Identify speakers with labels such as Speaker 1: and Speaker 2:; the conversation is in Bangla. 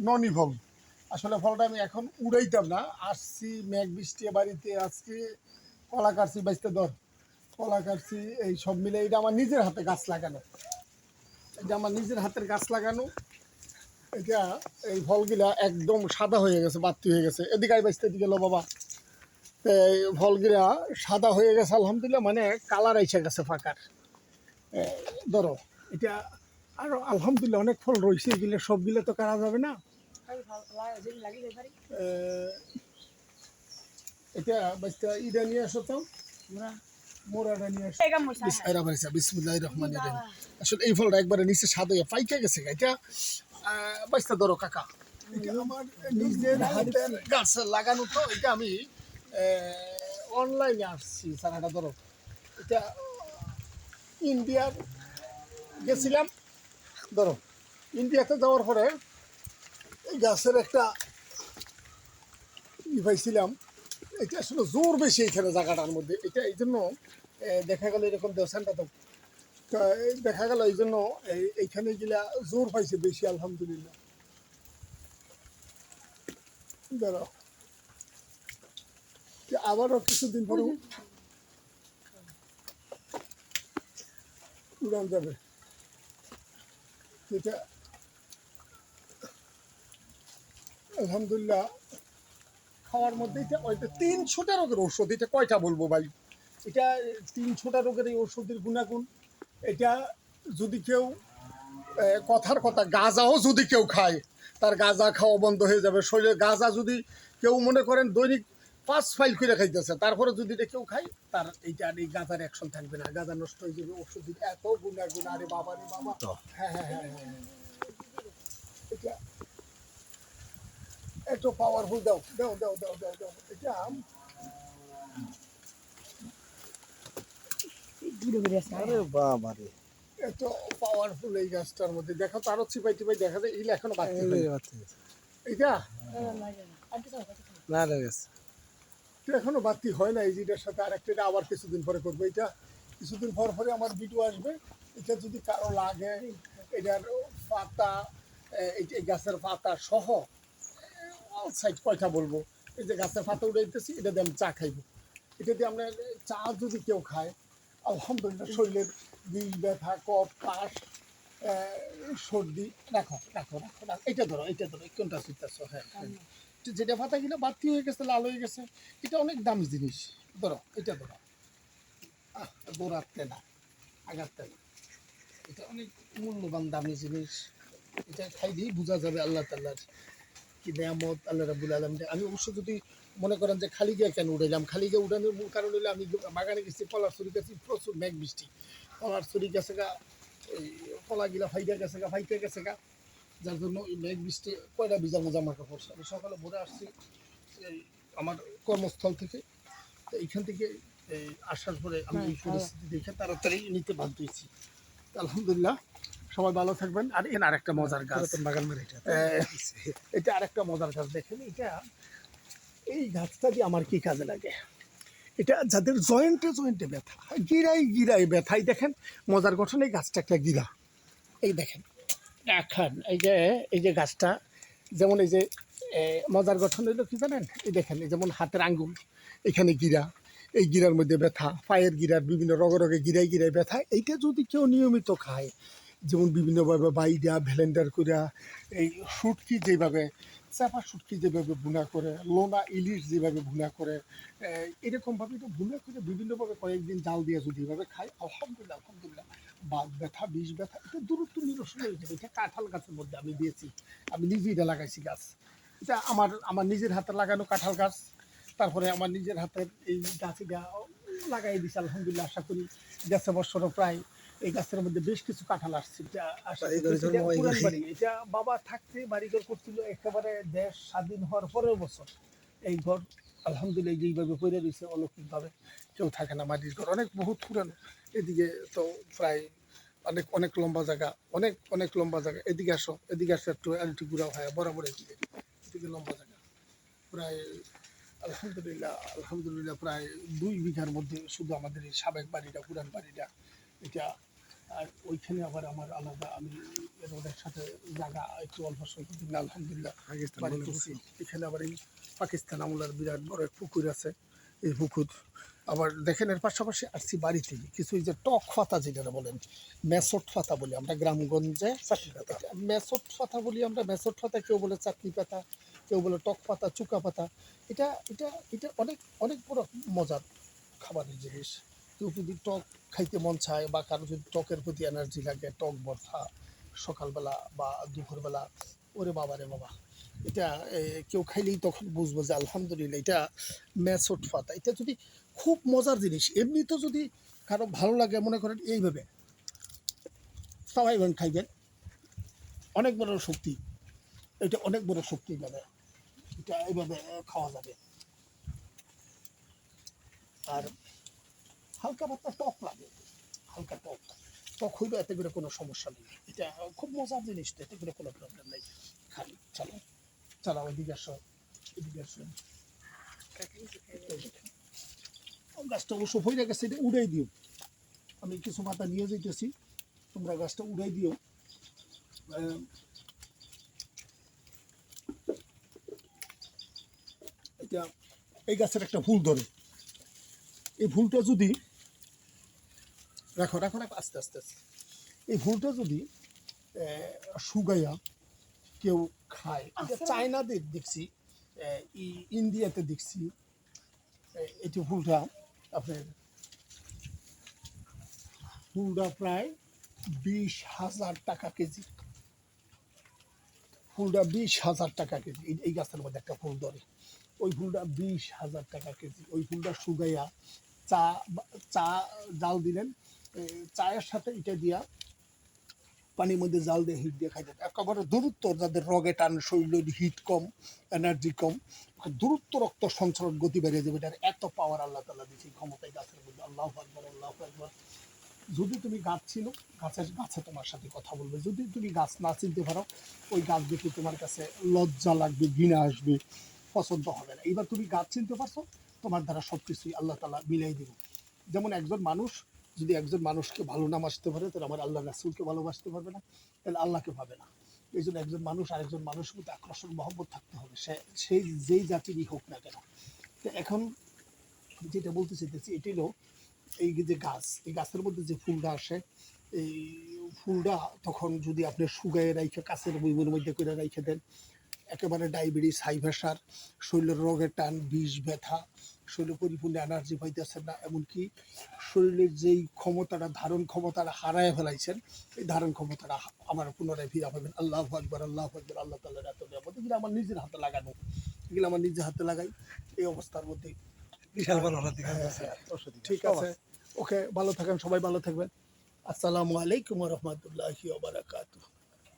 Speaker 1: ননি ফল। আসলে ফলটা আমি এখন উড়াইতাম না, আসছি মেঘ বৃষ্টি বাড়িতে, আজকে কলা কাটছি বাইশটা দর, কলা কাটছি, এই সব মিলে এটা আমার নিজের হাতে গাছ লাগানো, এটা আমার নিজের হাতের গাছ লাগানো। এটা এই ফলগুলা একদম সাদা হয়ে গেছে, বাতি হয়ে গেছে, এদিকে আই বাইশটা দিকে লো বাবা। এই ফলগুলা সাদা হয়ে গেছে আলহামদুলিল্লাহ, মানে কালার আইসা গেছে ফাঁকার। ধরো এটা আরো আলহামদুলিল্লাহ অনেক ফল রয়েছে, এগুলো সবগুলো তো কাটা যাবে না। এটা বাচ্চা ইটা নিয়ে আসো তো, মোরাটা নিয়ে আসো। বিসমিল্লাহির রহমানির রহিম। আসলে এই ফলটা একবারে নিচে স্বাদ হয়ে পাইকা গেছে এটা। বাচ্চা ধরো কাকা, এটা আমার নিজের হাতের গাছ লাগানো, তো এটা আমি অনলাইনে আসছি চারাটা। ধরো এটা ইন্ডিয়ার গেছিলাম, ধরো ইন্ডিয়াতে যাওয়ার পরে এই গাছের একটা পাইছিলাম। এটা আসলে জোর বেশি এখানে জায়গাটার মধ্যে, এটা এই জন্য দেখা গেল এরকম দেওসানটা তো দেখা গেল এই জন্য এইখানে গিলা জোর পাইছে বেশি আলহামদুলিল্লাহ। ধরো আবারও কিছুদিন পরে উড়ান যাবে। এটা আলহামদুলিল্লাহ খাওয়ার মধ্যে এটা 300টা রোগের ওষুধ। এটা কয়টা বলবো ভাই, এটা 300টা রোগের এই ওষুধের গুণাগুণ। এটা যদি কেউ কথার কথা গাঁজাও যদি কেউ খায়, তার গাঁজা খাওয়া বন্ধ হয়ে যাবে। শরীরে গাঁজা যদি কেউ মনে করেন দৈনিক 5 ফাইল করে খাইতেছে, তারপরে যদি এটা কেউ খায়, তার এইটা এই গাঁজার অ্যাকশন থাকবে না, গাঁজা নষ্ট হয়ে যাবে। ওষুধের এত গুণাগুণ, আরে বাবা রে বাবা। হ্যাঁ হ্যাঁ হ্যাঁ হ্যাঁ, এটা এত পাওয়ারফুল। দাও দাও দাও দাও দাও দাও, এটা
Speaker 2: আরে বাবা রে,
Speaker 1: এত পাওয়ারফুল এই গাছটার মধ্যে। দেখো তো আরো চিপাই টিপাই দেখা যায়, এগুলো এখনো বাকি এইটা
Speaker 2: না গেছে।
Speaker 1: এখনো বাতি হয় না। এই যেটার সাথে আরেকটা, এটা আবার কিছুদিন পরে করবো। এটা কিছুদিন পর পরে আমার ভিডিও আসবে। এটা যদি কারো লাগে, এটার পাতা, এই গাছের পাতা সহ অল সাইড কয়টা বলবো। এই যে গাছের পাতা উঠাইতেছি, এটা দিয়ে আমি চা খাইবো। এটা দিয়ে আমরা চা যদি কেউ খায়, আলহামদুলিল্লাহ শরীরের বিষ ব্যথা, কফ, কাশ, সর্দি। রাখো রাখো রাখো রাখো, এটা ধরো, এটা ধরো, কোনটা চিন্তাছ? হ্যাঁ হ্যাঁ, যেটা পাতা কিনা বাতি হয়ে গেছে, লাল হয়ে গেছে, এটা অনেক দামি জিনিস। ধরো এটা ধরো, দৌড়াতে না, আগাতে না, এটা অনেক মূল্যবান দামি জিনিস। এটা খাইলেই বোঝা যাবে আল্লাহ তাআলার কি নেয়ামত, আল্লাহ রাব্বুল আলামিন। আমি অবশ্য যদি মনে করেন যে খালি গিয়ে কেন উড়াইলাম, খালি গিয়ে উড়ানোর মূল কারণ হলো আমি বাগানে গেছি, কলার ছড়ি গেছি, প্রচুর মেঘ বৃষ্টি, কলার ছড়ি গেছে গা, এই কলাগুলা ফাইটা গেছে গা, ফাইটে গেছে গা, যার জন্য এই মেঘ বৃষ্টি কয়টা ভিজানো জামা কাপড়। আমি সকালে ভোরে আসছি এই আমার কর্মস্থল থেকে, তো এইখান থেকে এই আসার পরে আমি এই পরিস্থিতি দেখে তাড়াতাড়ি নিতে বাধ্য হয়েছি। আলহামদুলিল্লাহ, সবাই ভালো থাকবেন। আর এর আরেকটা মজার গাছ,
Speaker 2: বাগান বাড়ি
Speaker 1: এটা আরেকটা মজার গাছ। দেখেন এটা, এই গাছটা দিয়ে আমার কি কাজে লাগে, এটা যাদের জয়েন্টে জয়েন্টে ব্যথা, গিরাই গিরাই ব্যথাই, দেখেন মজার গঠন। এই গাছটা একটা গিরা, এই দেখেন এখন এই যে গাছটা, যেমন এই যে মজার গঠন হইলো কি জানেন, এই দেখেন, এই যেমন হাতের আঙ্গুল, এখানে গিরা, এই গিরার মধ্যে ব্যথা, পায়ের গিরার বিভিন্ন রগে রগে গিরাই গিরাই ব্যথা। এইটা যদি কেউ নিয়মিত খায়, যেমন বিভিন্নভাবে বাইডা ভ্যালেন্ডার করিয়া, এই শুটকি যেভাবে, চাপা শুটকি যেভাবে ভুনা করে, লোনা ইলিশ যেভাবে ভুনা করে, এরকমভাবে এটা ভুনা করে বিভিন্নভাবে কয়েকদিন জাল দিয়ে যদি এভাবে খায়, আলহামদুলিল্লাহ আলহামদুলিল্লাহ, বাত ব্যথা, বিষ ব্যথা, এটা দূরত্ব নিরসন হয়ে যাবে। এটা কাঁঠাল গাছের মধ্যে আমি দিয়েছি, আমি নিজে এটা লাগাইছি গাছ। এটা আমার নিজের হাতে লাগানো কাঁঠাল গাছ। তারপরে আমার নিজের হাতের এই গাছ এটা লাগাই দিছি আলহামদুলিল্লাহ। আশা করি গেছে বছরও প্রায় এই গাছের মধ্যে বেশ কিছু কাঁঠাল আসছে। এটা পুরান বাড়ি, এটা বাবা থাকতে বাড়িঘর করছিল একেবারে দেশ স্বাধীন হওয়ার পরের বছর এই ঘর আলহামদুলিল্লাহ যেইভাবে পড়ে রয়েছে অলৌকিকভাবে। কেউ থাকে না, মাটির ঘর অনেক বহুত পুরানো। এদিকে তো প্রায় অনেক অনেক লম্বা জায়গা, অনেক অনেক লম্বা জায়গা। এদিকে আসো, এদিকে আসো একটু, একটু ঘুরাও, হয় বরাবর এদিকে, এদিকে লম্বা জায়গা প্রায় আলহামদুলিল্লাহ আলহামদুলিল্লাহ প্রায় 2 বিঘার মধ্যে শুধু আমাদের এই সাবেক বাড়িটা, পুরান বাড়িটা, এটা আর ওইখানে আবার আমার আলাদা আমি রোডের সাথে জায়গা একটু অল্প স্বল্প দিন আলহামদুলিল্লাহ বাড়ি করছি। এখানে আবার এই পাকিস্তান আমলার বিরাট বড় এক পুকুর আছে। এই পুকুর আবার দেখেন এর পাশাপাশি আসছি বাড়িতে কিছু এই যে টক পাতা যেটা বলেন মেসট পাতা বলি আমরা গ্রামগঞ্জে, চাটনি পাতা মেসট পাতা বলি আমরা। মেসট পাতা কেউ বলে চাটনি পাতা, কেউ বলে টক পাতা, চুকা পাতা। এটা এটা এটা অনেক অনেক বড় মজার খাবারের জিনিস। কেউ যদি টক খাইতে মন চায় বা কারো যদি টকের প্রতি এনার্জি লাগে, টক ভর্তা সকালবেলা বা দুপুরবেলা, ওরে বাবা রে বাবা, এটা কেউ খাইলেই তখন বুঝবো যে আলহামদুলিল্লাহ এটা মেসট পাতা। এটা যদি খুব মজার জিনিস, এমনি তো যদি কারো ভালো লাগে মনে করেন এইভাবে সবাই খাইবেন, অনেক বড় শক্তি। এটা অনেক বড় শক্তি, মানে এটা এইভাবে খাওয়া যাবে। আর হালকা পাতলা টক লাগে, হালকা টক টক হইলে এতে করে কোনো সমস্যা নেই। এটা খুব মজার জিনিস, তো এতে করে কোনো প্রবলেম নেই। খান, চালাও চালাও, এদিকে আসো, এদিকে আসো। গাছটা অবশ্য হয়ে গেছে, এটা উড়াই দিও। আমি কিছু পাতা নিয়ে যেতেছি, তোমরা গাছটা উড়াই দিও। এটা এই গাছের একটা ফুল ধরে, এই ফুলটা যদি রাখো রাখো রাখো আস্তে আস্তে আস্তে, এই ফুলটা যদি শুকাইয়া কেউ খায়, এটা চায়নাদের দেখছি, ইন্ডিয়াতে দেখছি। এটি ফুলটা আপনার ফুলটা প্রায় 20,000 টাকা কেজি। ফুলটা 20,000 টাকা কেজি। এই গাছের মধ্যে একটা ফুল ধরে, ওই ফুলটা 20,000 টাকা কেজি। ওই ফুলটা শুকাইয়া চা চা জাল দিলেন, চায়ের সাথে এটা দিয়া পানির মধ্যে জাল দিয়ে হিট দিয়ে খাইতে একেবারে দ্রুত, যাদের রগে টান, শরীরের হিট কম, এনার্জি কম, দ্রুত রক্ত সঞ্চালন গতি বেড়ে যাবে। এটার এত পাওয়ার আল্লাহ তাআলা দিয়েছে ক্ষমতায় গাছের মধ্যে। আল্লাহু আকবার, আল্লাহু আকবার। যদি তুমি গাছ চিনো, গাছের গাছে তোমার সাথে কথা বলবে। যদি তুমি গাছ না চিনতে পারো, ওই গাছ দেখে তোমার কাছে লজ্জা লাগবে, ঘৃণা আসবে, পছন্দ হবে না। এইবার তুমি গাছ চিনতে পারছো, তোমার দ্বারা সব কিছুই আল্লাহ তাআলা মিলাই দেবে। যেমন একজন মানুষ যদি একজন মানুষকে ভালো না বাসতে পারে, তাহলে আমার আল্লাহ রাসূলকে ভালোবাসতে পারবে না, তাহলে আল্লাহকে পাবে না। এই জন্য একজন মানুষ আরেকজন মানুষের মধ্যে আকর্ষণ মহব্বত থাকতে হবে, সেই যেই জাতিরই হোক না কেন। তো এখন যেটা বলতে চাইতেছি এটি হলো, এই যে গাছ, এই গাছের মধ্যে যে ফুলটা আসে, এই ফুলটা তখন যদি আপনি শুকায় রাইখে কাছের বইমের মধ্যে করে রাইখে দেন, একেবারে ডায়াবেটিস, হাই প্রেশার, শরীরের রোগের টান, বিষ, ব্যথা, শরীরে পরিপূর্ণ এনার্জি পাইতেছেন না, এমনকি শরীরের যেই ক্ষমতাটা, ধারণ ক্ষমতাটা হারায় ফেলাইছেন, এই ধারণ ক্ষমতাটা আমার পুনরায় ফিরে পাবেন। আল্লাহু আকবার, আল্লাহু আকবার। আল্লাহ তাআলার এত নিয়ামত, এগুলো আমার নিজের হাতে লাগানো, এগুলো আমার নিজের হাতে লাগাই। এই অবস্থার মধ্যে
Speaker 2: বিশাল বড় হলো
Speaker 1: ঠিক আছে, ওকে, ভালো থাকেন, সবাই ভালো থাকবেন। আসসালামু আলাইকুম ওয়া রাহমাতুল্লাহি ওয়া বারাকাতুহু।